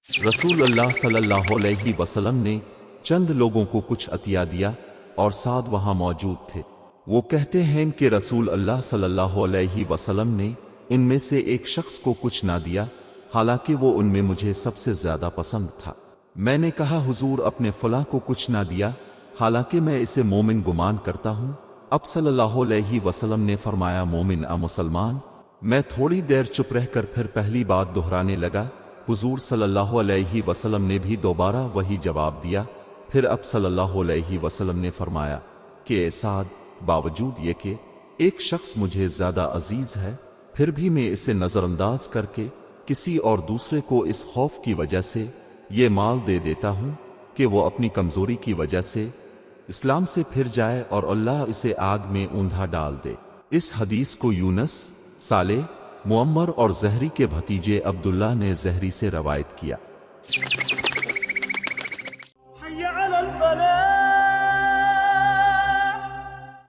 رسول اللہ صلی اللہ علیہ وسلم نے چند لوگوں کو کچھ عطیہ دیا اور سعد وہاں موجود تھے۔ وہ کہتے ہیں کہ رسول اللہ صلی اللہ علیہ وسلم نے ان میں سے ایک شخص کو کچھ نہ دیا، حالانکہ وہ ان میں مجھے سب سے زیادہ پسند تھا۔ میں نے کہا حضور اپنے فلاں کو کچھ نہ دیا، حالانکہ میں اسے مومن گمان کرتا ہوں؟ اب صلی اللہ علیہ وسلم نے فرمایا مومن مسلمان۔ میں تھوڑی دیر چپ رہ کر پھر پہلی بات دہرانے لگا۔ حضور صلی اللہ علیہ وسلم نے بھی دوبارہ وہی جواب دیا۔ پھر اب صلی اللہ علیہ وسلم نے فرمایا کہ اے سعد، باوجود یہ کہ ایک شخص مجھے زیادہ عزیز ہے، پھر بھی میں اسے نظر انداز کر کے کسی اور دوسرے کو اس خوف کی وجہ سے یہ مال دے دیتا ہوں کہ وہ اپنی کمزوری کی وجہ سے اسلام سے پھر جائے اور اللہ اسے آگ میں اوندھا ڈال دے۔ اس حدیث کو یونس، صالح، معمر اور زہری کے بھتیجے عبداللہ نے زہری سے روایت کیا۔